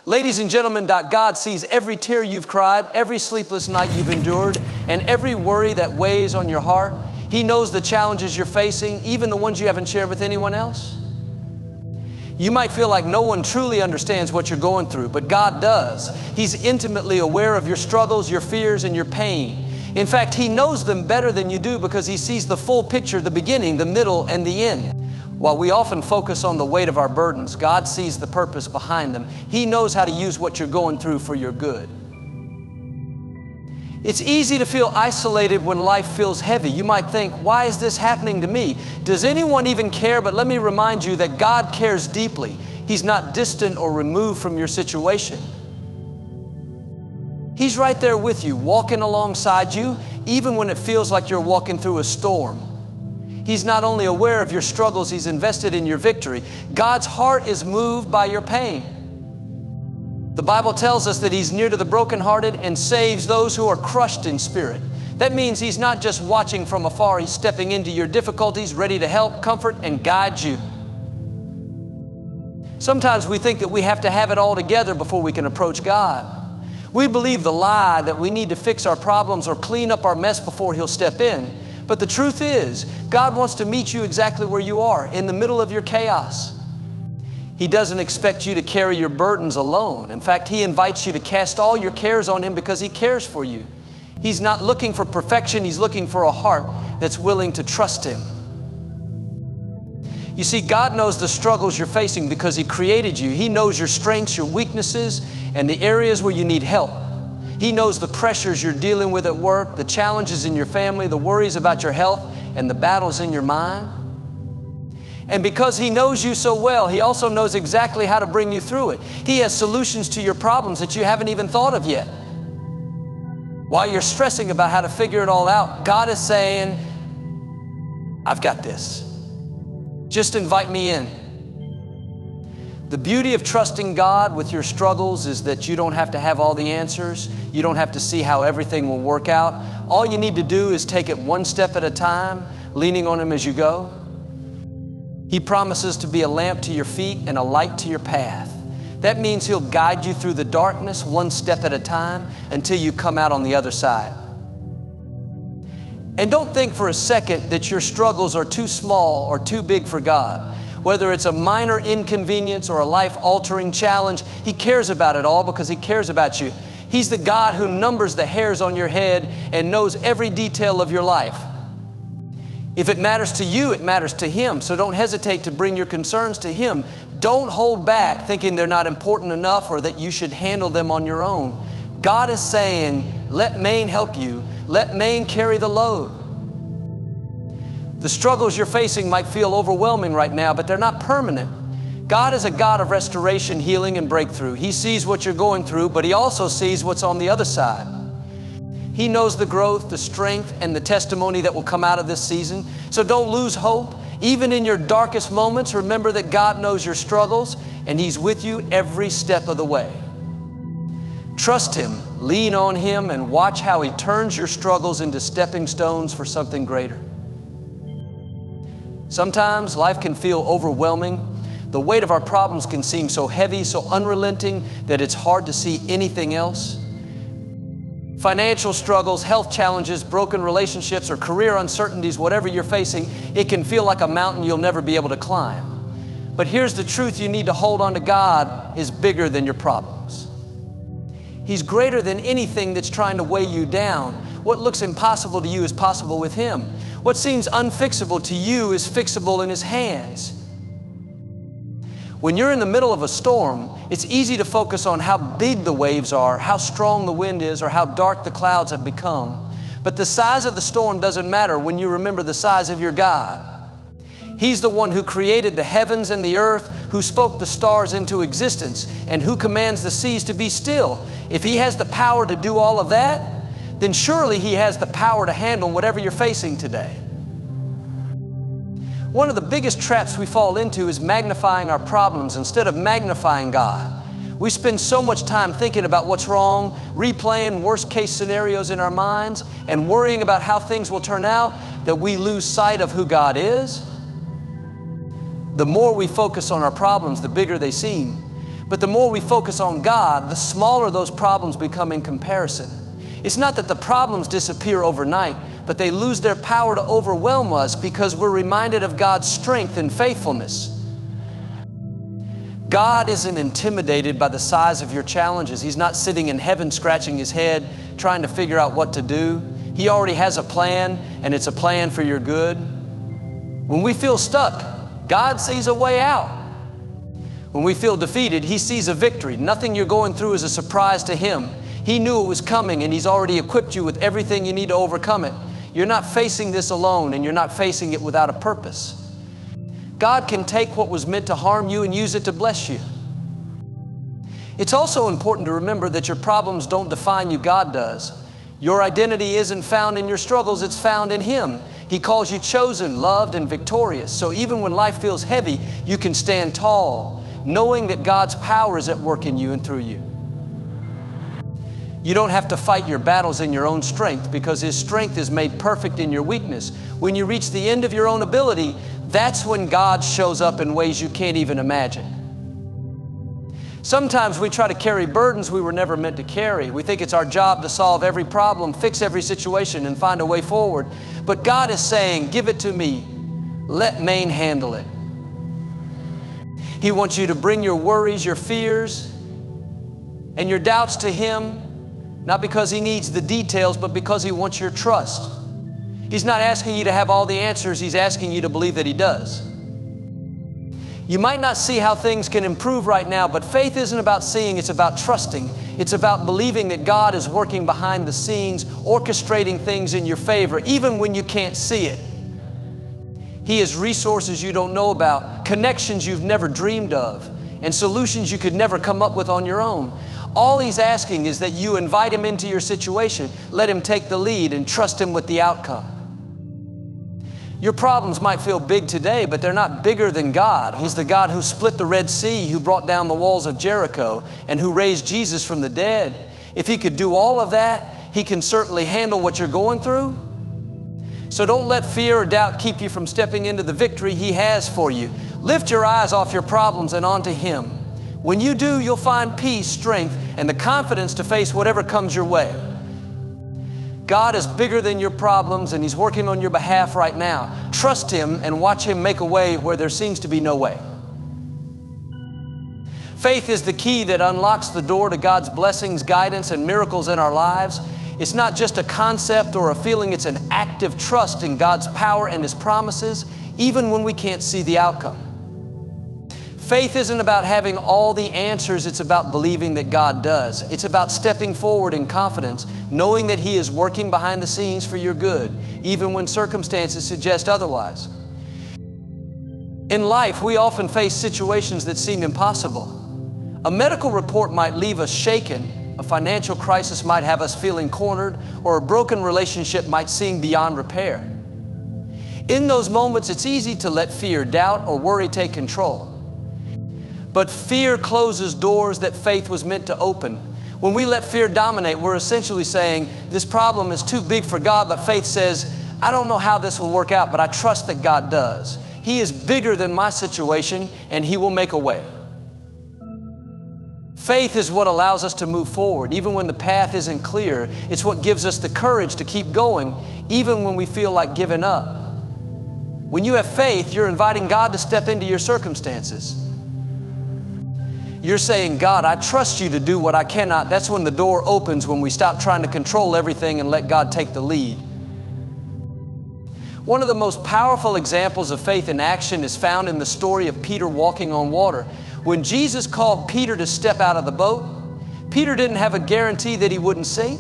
Ladies and gentlemen, God sees every tear you've cried, every sleepless night you've endured, and every worry that weighs on your heart. He knows the challenges you're facing, even the ones you haven't shared with anyone else. You might feel like no one truly understands what you're going through, but God does. He's intimately aware of your struggles, your fears, and your pain. In fact, He knows them better than you do because He sees the full picture, the beginning, the middle, and the end. While we often focus on the weight of our burdens, God sees the purpose behind them. He knows how to use what you're going through for your good. It's easy to feel isolated when life feels heavy. You might think, why is this happening to me? Does anyone even care? But let me remind you that God cares deeply. He's not distant or removed from your situation. He's right there with you, walking alongside you, even when it feels like you're walking through a storm. He's not only aware of your struggles, He's invested in your victory. God's heart is moved by your pain. The Bible tells us that He's near to the brokenhearted and saves those who are crushed in spirit. That means He's not just watching from afar. He's stepping into your difficulties, ready to help, comfort, and guide you. Sometimes we think that we have to have it all together before we can approach God. We believe the lie that we need to fix our problems or clean up our mess before He'll step in. But the truth is, God wants to meet you exactly where you are, in the middle of your chaos. He doesn't expect you to carry your burdens alone. In fact, He invites you to cast all your cares on Him because He cares for you. He's not looking for perfection. He's looking for a heart that's willing to trust Him. You see, God knows the struggles you're facing because He created you. He knows your strengths, your weaknesses, and the areas where you need help. He knows the pressures you're dealing with at work, the challenges in your family, the worries about your health, and the battles in your mind. And because He knows you so well, He also knows exactly how to bring you through it. He has solutions to your problems that you haven't even thought of yet. While you're stressing about how to figure it all out, God is saying, I've got this. Just invite me in. The beauty of trusting God with your struggles is that you don't have to have all the answers. You don't have to see how everything will work out. All you need to do is take it one step at a time, leaning on Him as you go. He promises to be a lamp to your feet and a light to your path. That means He'll guide you through the darkness one step at a time until you come out on the other side. And don't think for a second that your struggles are too small or too big for God. Whether it's a minor inconvenience or a life-altering challenge, He cares about it all because He cares about you. He's the God who numbers the hairs on your head and knows every detail of your life. If it matters to you, it matters to Him. So don't hesitate to bring your concerns to Him. Don't hold back thinking they're not important enough or that you should handle them on your own. God is saying, let Maine help you. Let Maine carry the load. The struggles you're facing might feel overwhelming right now, but they're not permanent. God is a God of restoration, healing, and breakthrough. He sees what you're going through, but He also sees what's on the other side. He knows the growth, the strength, and the testimony that will come out of this season. So don't lose hope. Even in your darkest moments, remember that God knows your struggles, and He's with you every step of the way. Trust Him, lean on Him, and watch how He turns your struggles into stepping stones for something greater. Sometimes life can feel overwhelming. The weight of our problems can seem so heavy, so unrelenting, that it's hard to see anything else. Financial struggles, health challenges, broken relationships, or career uncertainties, whatever you're facing, it can feel like a mountain you'll never be able to climb. But here's the truth you need to hold on to: God is bigger than your problems. He's greater than anything that's trying to weigh you down. What looks impossible to you is possible with Him. What seems unfixable to you is fixable in His hands. When you're in the middle of a storm, it's easy to focus on how big the waves are, how strong the wind is, or how dark the clouds have become. But the size of the storm doesn't matter when you remember the size of your God. He's the one who created the heavens and the earth, who spoke the stars into existence, and who commands the seas to be still. If He has the power to do all of that, then surely He has the power to handle whatever you're facing today. One of the biggest traps we fall into is magnifying our problems instead of magnifying God. We spend so much time thinking about what's wrong, replaying worst-case scenarios in our minds, and worrying about how things will turn out that we lose sight of who God is. The more we focus on our problems, the bigger they seem. But the more we focus on God, the smaller those problems become in comparison. It's not that the problems disappear overnight, but they lose their power to overwhelm us because we're reminded of God's strength and faithfulness. God isn't intimidated by the size of your challenges. He's not sitting in heaven scratching his head trying to figure out what to do. He already has a plan, and it's a plan for your good. When we feel stuck, God sees a way out. When we feel defeated, he sees a victory. Nothing you're going through is a surprise to him. He knew it was coming, and he's already equipped you with everything you need to overcome it. You're not facing this alone, and you're not facing it without a purpose. God can take what was meant to harm you and use it to bless you. It's also important to remember that your problems don't define you, God does. Your identity isn't found in your struggles, it's found in him. He calls you chosen, loved, and victorious. So even when life feels heavy, you can stand tall, knowing that God's power is at work in you and through you. You don't have to fight your battles in your own strength because his strength is made perfect in your weakness. When you reach the end of your own ability, that's when God shows up in ways you can't even imagine. Sometimes we try to carry burdens we were never meant to carry. We think it's our job to solve every problem, fix every situation, and find a way forward. But God is saying, give it to me. Let Maine handle it. He wants you to bring your worries, your fears, and your doubts to him, not because he needs the details, but because he wants your trust. He's not asking you to have all the answers. He's asking you to believe that he does. You might not see how things can improve right now, but faith isn't about seeing, it's about trusting. It's about believing that God is working behind the scenes, orchestrating things in your favor, even when you can't see it. He has resources you don't know about, connections you've never dreamed of, and solutions you could never come up with on your own. All he's asking is that you invite him into your situation, let him take the lead, and trust him with the outcome. Your problems might feel big today, but they're not bigger than God. He's the God who split the Red Sea, who brought down the walls of Jericho, and who raised Jesus from the dead. If he could do all of that, he can certainly handle what you're going through. So don't let fear or doubt keep you from stepping into the victory he has for you. Lift your eyes off your problems and onto him. When you do, you'll find peace, strength, and the confidence to face whatever comes your way. God is bigger than your problems, and he's working on your behalf right now. Trust him and watch him make a way where there seems to be no way. Faith is the key that unlocks the door to God's blessings, guidance, and miracles in our lives. It's not just a concept or a feeling, it's an active trust in God's power and his promises, even when we can't see the outcome. Faith isn't about having all the answers, it's about believing that God does. It's about stepping forward in confidence, knowing that he is working behind the scenes for your good, even when circumstances suggest otherwise. In life, we often face situations that seem impossible. A medical report might leave us shaken, a financial crisis might have us feeling cornered, or a broken relationship might seem beyond repair. In those moments, it's easy to let fear, doubt, or worry take control. But fear closes doors that faith was meant to open. When we let fear dominate, we're essentially saying, this problem is too big for God, but faith says, I don't know how this will work out, but I trust that God does. He is bigger than my situation, and he will make a way. Faith is what allows us to move forward, even when the path isn't clear. It's what gives us the courage to keep going, even when we feel like giving up. When you have faith, you're inviting God to step into your circumstances. You're saying, God, I trust you to do what I cannot. That's when the door opens, when we stop trying to control everything and let God take the lead. One of the most powerful examples of faith in action is found in the story of Peter walking on water. When Jesus called Peter to step out of the boat, Peter didn't have a guarantee that he wouldn't sink.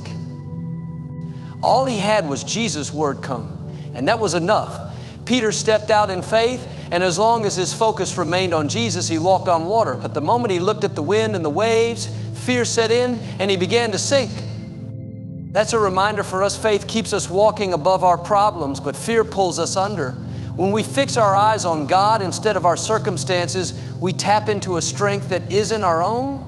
All he had was Jesus' word come, and that was enough. Peter stepped out in faith, and as long as his focus remained on Jesus, he walked on water. But the moment he looked at the wind and the waves, fear set in, and he began to sink. That's a reminder for us. Faith keeps us walking above our problems, but fear pulls us under. When we fix our eyes on God instead of our circumstances, we tap into a strength that isn't our own.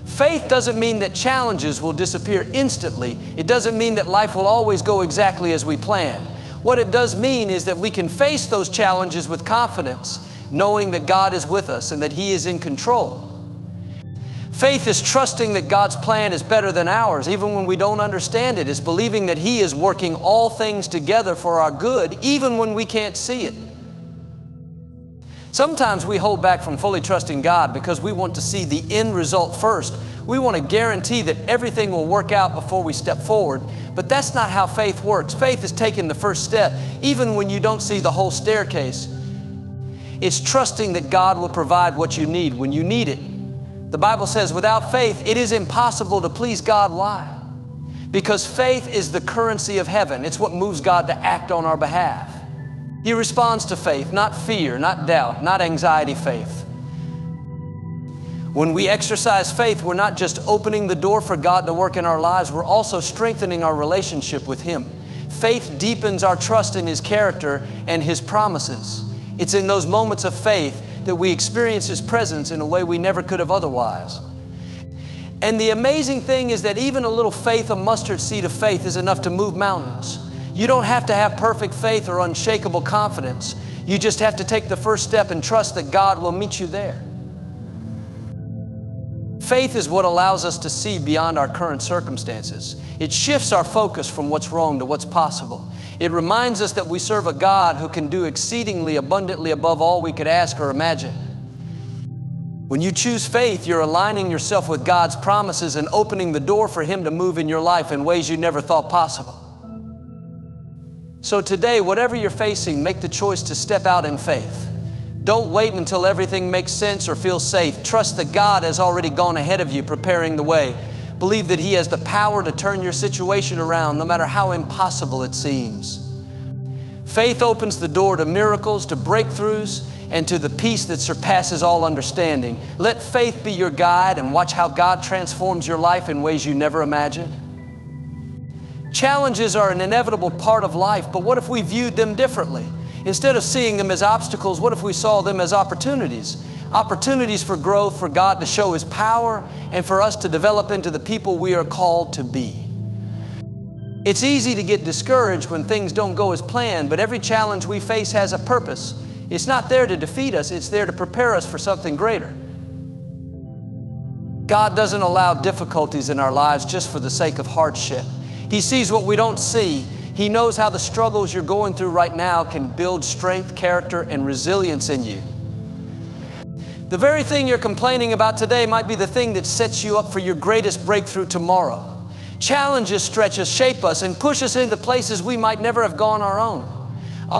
Faith doesn't mean that challenges will disappear instantly. It doesn't mean that life will always go exactly as we planned. What it does mean is that we can face those challenges with confidence. knowing that God is with us and that He is in control. Faith is trusting that God's plan is better than ours, even when we don't understand it. It's believing that He is working all things together for our good, even when we can't see it. Sometimes we hold back from fully trusting God because we want to see the end result first. We want to guarantee that everything will work out before we step forward, but that's not how faith works. Faith is taking the first step, even when you don't see the whole staircase. It's trusting that God will provide what you need when you need it. The Bible says, without faith, it is impossible to please God. Why? Because faith is the currency of heaven. It's what moves God to act on our behalf. He responds to faith, not fear, not doubt, not anxiety faith. When we exercise faith, we're not just opening the door for God to work in our lives, we're also strengthening our relationship with Him. Faith deepens our trust in His character and His promises. It's in those moments of faith that we experience His presence in a way we never could have otherwise. And the amazing thing is that even a little faith, a mustard seed of faith, is enough to move mountains. You don't have to have perfect faith or unshakable confidence. You just have to take the first step and trust that God will meet you there. Faith is what allows us to see beyond our current circumstances. It shifts our focus from what's wrong to what's possible. It reminds us that we serve a God who can do exceedingly abundantly above all we could ask or imagine. When you choose faith, you're aligning yourself with God's promises and opening the door for Him to move in your life in ways you never thought possible. So today, whatever you're facing, make the choice to step out in faith. Don't wait until everything makes sense or feels safe. Trust that God has already gone ahead of you, preparing the way. Believe that He has the power to turn your situation around, no matter how impossible it seems. Faith opens the door to miracles, to breakthroughs, and to the peace that surpasses all understanding. Let faith be your guide and watch how God transforms your life in ways you never imagined. Challenges are an inevitable part of life, but what if we viewed them differently? Instead of seeing them as obstacles, what if we saw them as opportunities? Opportunities for growth, for God to show His power, and for us to develop into the people we are called to be. It's easy to get discouraged when things don't go as planned, but every challenge we face has a purpose. It's not there to defeat us, it's there to prepare us for something greater. God doesn't allow difficulties in our lives just for the sake of hardship. He sees what we don't see. He knows how the struggles you're going through right now can build strength, character, and resilience in you. The very thing you're complaining about today might be the thing that sets you up for your greatest breakthrough tomorrow. Challenges stretch us, shape us, and push us into places we might never have gone our own.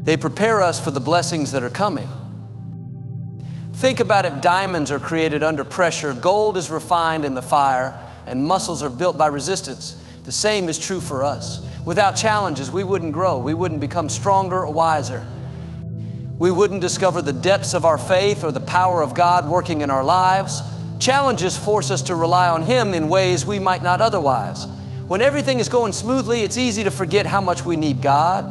They prepare us for the blessings that are coming. Think about it. Diamonds are created under pressure, gold is refined in the fire, and muscles are built by resistance. The same is true for us. Without challenges, we wouldn't grow. We wouldn't become stronger or wiser. We wouldn't discover the depths of our faith or the power of God working in our lives. Challenges force us to rely on Him in ways we might not otherwise. When everything is going smoothly, it's easy to forget how much we need God.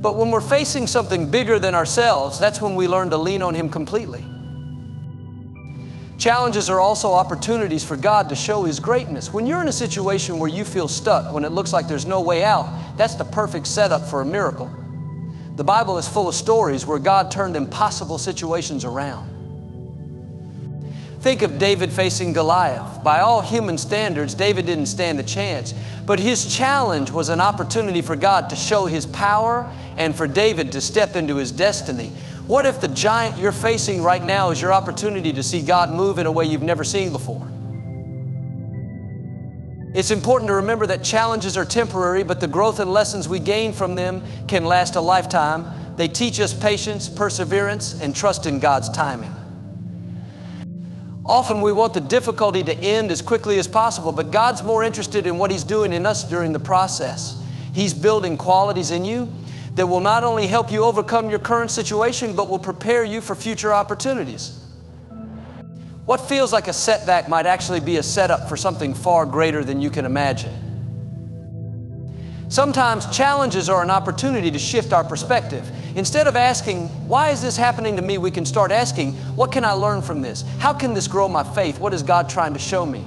But when we're facing something bigger than ourselves, that's when we learn to lean on Him completely. Challenges are also opportunities for God to show His greatness. When you're in a situation where you feel stuck, when it looks like there's no way out, that's the perfect setup for a miracle. The Bible is full of stories where God turned impossible situations around. Think of David facing Goliath. By all human standards, David didn't stand a chance, but his challenge was an opportunity for God to show His power and for David to step into his destiny. What if the giant you're facing right now is your opportunity to see God move in a way you've never seen before? It's important to remember that challenges are temporary, but the growth and lessons we gain from them can last a lifetime. They teach us patience, perseverance, and trust in God's timing. Often we want the difficulty to end as quickly as possible, but God's more interested in what He's doing in us during the process. He's building qualities in you that will not only help you overcome your current situation, but will prepare you for future opportunities. What feels like a setback might actually be a setup for something far greater than you can imagine. Sometimes challenges are an opportunity to shift our perspective. Instead of asking, why is this happening to me? We can start asking, what can I learn from this? How can this grow my faith? What is God trying to show me?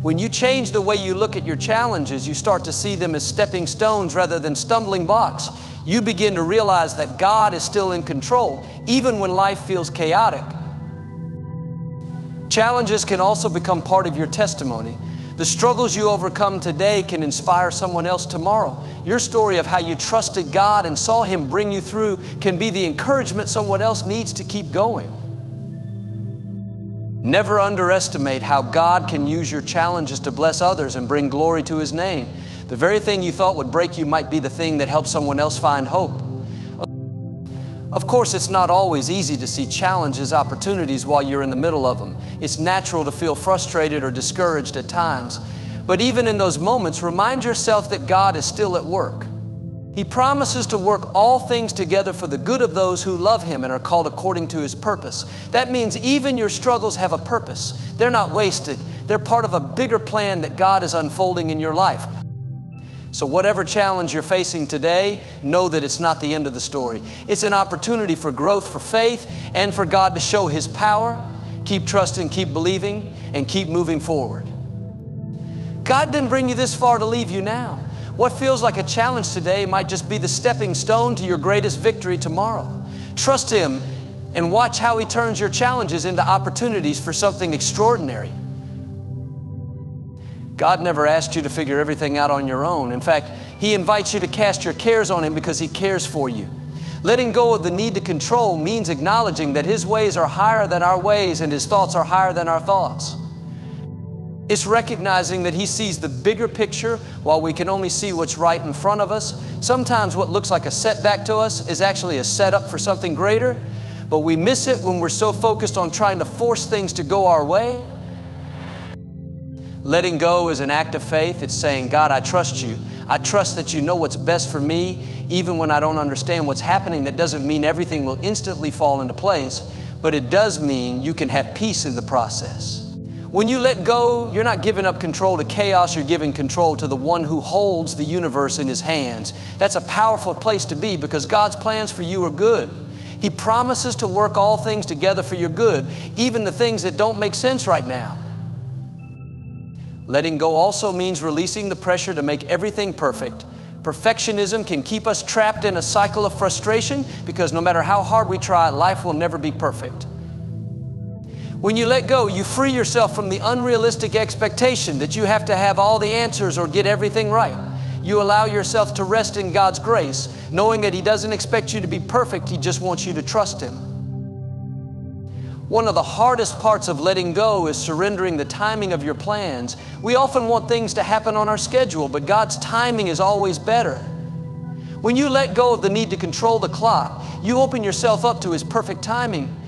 When you change the way you look at your challenges, you start to see them as stepping stones rather than stumbling blocks. You begin to realize that God is still in control, even when life feels chaotic. Challenges can also become part of your testimony. The struggles you overcome today can inspire someone else tomorrow. Your story of how you trusted God and saw Him bring you through can be the encouragement someone else needs to keep going. Never underestimate how God can use your challenges to bless others and bring glory to His name. The very thing you thought would break you might be the thing that helps someone else find hope. Of course, it's not always easy to see challenges, opportunities while you're in the middle of them. It's natural to feel frustrated or discouraged at times. But even in those moments, remind yourself that God is still at work. He promises to work all things together for the good of those who love Him and are called according to His purpose. That means even your struggles have a purpose. They're not wasted. They're part of a bigger plan that God is unfolding in your life. So whatever challenge you're facing today, know that it's not the end of the story. It's an opportunity for growth, for faith, and for God to show His power. Keep trusting, keep believing, and keep moving forward. God didn't bring you this far to leave you now. What feels like a challenge today might just be the stepping stone to your greatest victory tomorrow. Trust Him and watch how He turns your challenges into opportunities for something extraordinary. God never asked you to figure everything out on your own. In fact, He invites you to cast your cares on Him because He cares for you. Letting go of the need to control means acknowledging that His ways are higher than our ways and His thoughts are higher than our thoughts. It's recognizing that He sees the bigger picture while we can only see what's right in front of us. Sometimes what looks like a setback to us is actually a setup for something greater, but we miss it when we're so focused on trying to force things to go our way. Letting go is an act of faith. It's saying, God, I trust You. I trust that You know what's best for me, even when I don't understand what's happening. That doesn't mean everything will instantly fall into place, but it does mean you can have peace in the process. When you let go, you're not giving up control to chaos, you're giving control to the One who holds the universe in His hands. That's a powerful place to be because God's plans for you are good. He promises to work all things together for your good, even the things that don't make sense right now. Letting go also means releasing the pressure to make everything perfect. Perfectionism can keep us trapped in a cycle of frustration because no matter how hard we try, life will never be perfect. When you let go, you free yourself from the unrealistic expectation that you have to have all the answers or get everything right. You allow yourself to rest in God's grace, knowing that He doesn't expect you to be perfect, He just wants you to trust Him. One of the hardest parts of letting go is surrendering the timing of your plans. We often want things to happen on our schedule, but God's timing is always better. When you let go of the need to control the clock, you open yourself up to His perfect timing.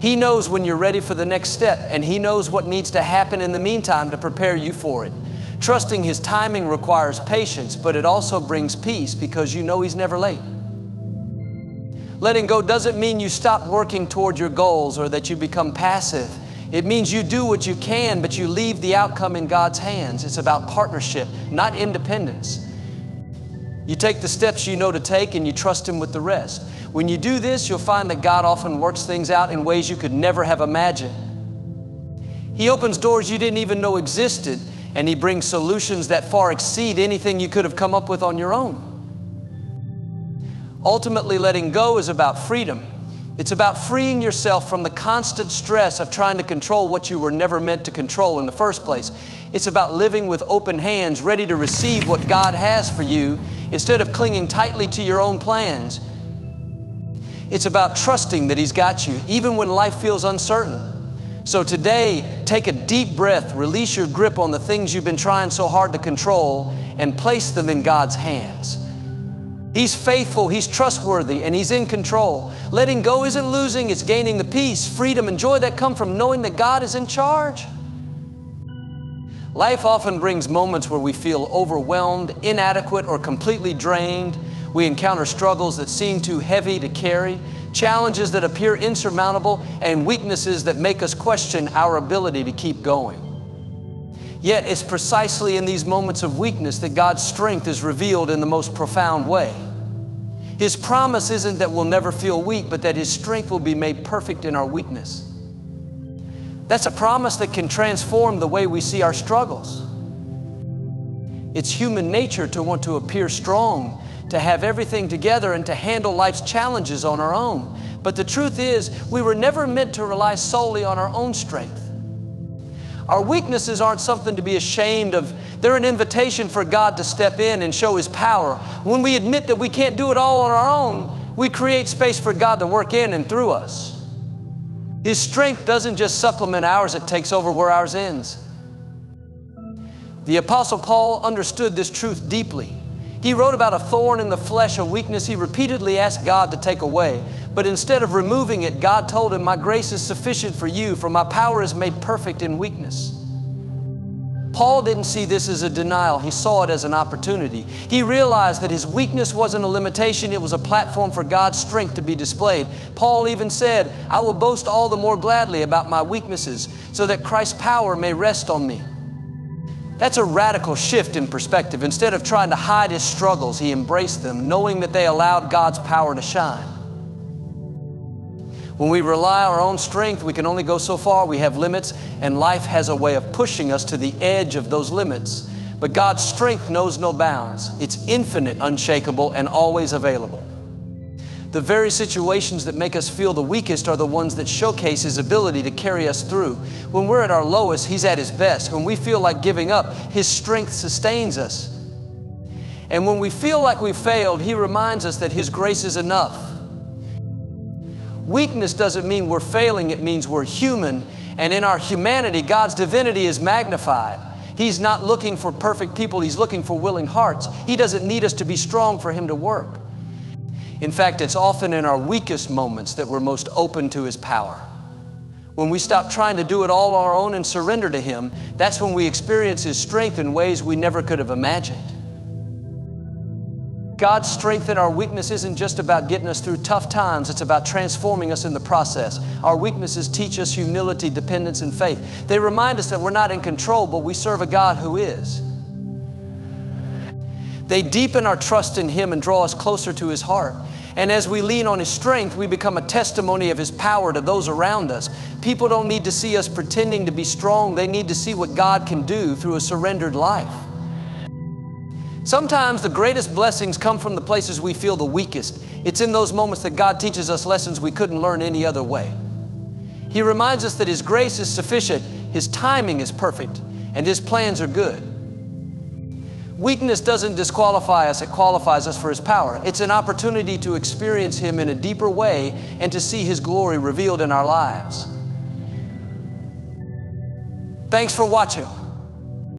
He knows when you're ready for the next step, and He knows what needs to happen in the meantime to prepare you for it. Trusting His timing requires patience, but it also brings peace because you know He's never late. Letting go doesn't mean you stop working toward your goals or that you become passive. It means you do what you can, but you leave the outcome in God's hands. It's about partnership, not independence. You take the steps you know to take and you trust Him with the rest. When you do this, you'll find that God often works things out in ways you could never have imagined. He opens doors you didn't even know existed, and He brings solutions that far exceed anything you could have come up with on your own. Ultimately, letting go is about freedom. It's about freeing yourself from the constant stress of trying to control what you were never meant to control in the first place. It's about living with open hands, ready to receive what God has for you instead of clinging tightly to your own plans. It's about trusting that He's got you, even when life feels uncertain. So today, take a deep breath, release your grip on the things you've been trying so hard to control, and place them in God's hands. He's faithful, He's trustworthy, and He's in control. Letting go isn't losing, it's gaining the peace, freedom, and joy that come from knowing that God is in charge. Life often brings moments where we feel overwhelmed, inadequate, or completely drained. We encounter struggles that seem too heavy to carry, challenges that appear insurmountable, and weaknesses that make us question our ability to keep going. Yet it's precisely in these moments of weakness that God's strength is revealed in the most profound way. His promise isn't that we'll never feel weak, but that His strength will be made perfect in our weakness. That's a promise that can transform the way we see our struggles. It's human nature to want to appear strong, to have everything together, and to handle life's challenges on our own. But the truth is, we were never meant to rely solely on our own strength. Our weaknesses aren't something to be ashamed of. They're an invitation for God to step in and show His power. When we admit that we can't do it all on our own, we create space for God to work in and through us. His strength doesn't just supplement ours, it takes over where ours ends. The Apostle Paul understood this truth deeply. He wrote about a thorn in the flesh, a weakness he repeatedly asked God to take away. But instead of removing it, God told him, "My grace is sufficient for you, for my power is made perfect in weakness." Paul didn't see this as a denial. He saw it as an opportunity. He realized that his weakness wasn't a limitation. It was a platform for God's strength to be displayed. Paul even said, "I will boast all the more gladly about my weaknesses, so that Christ's power may rest on me." That's a radical shift in perspective. Instead of trying to hide his struggles, he embraced them, knowing that they allowed God's power to shine. When we rely on our own strength, we can only go so far. We have limits, and life has a way of pushing us to the edge of those limits. But God's strength knows no bounds. It's infinite, unshakable, and always available. The very situations that make us feel the weakest are the ones that showcase His ability to carry us through. When we're at our lowest, He's at His best. When we feel like giving up, His strength sustains us. And when we feel like we've failed, He reminds us that His grace is enough. Weakness doesn't mean we're failing, it means we're human. And in our humanity, God's divinity is magnified. He's not looking for perfect people, He's looking for willing hearts. He doesn't need us to be strong for Him to work. In fact, it's often in our weakest moments that we're most open to His power. When we stop trying to do it all on our own and surrender to Him, that's when we experience His strength in ways we never could have imagined. God's strength in our weakness isn't just about getting us through tough times, it's about transforming us in the process. Our weaknesses teach us humility, dependence, and faith. They remind us that we're not in control, but we serve a God who is. They deepen our trust in Him and draw us closer to His heart. And as we lean on His strength, we become a testimony of His power to those around us. People don't need to see us pretending to be strong. They need to see what God can do through a surrendered life. Sometimes the greatest blessings come from the places we feel the weakest. It's in those moments that God teaches us lessons we couldn't learn any other way. He reminds us that His grace is sufficient, His timing is perfect, and His plans are good. Weakness doesn't disqualify us, it qualifies us for His power. It's an opportunity to experience Him in a deeper way and to see His glory revealed in our lives. Thanks for watching.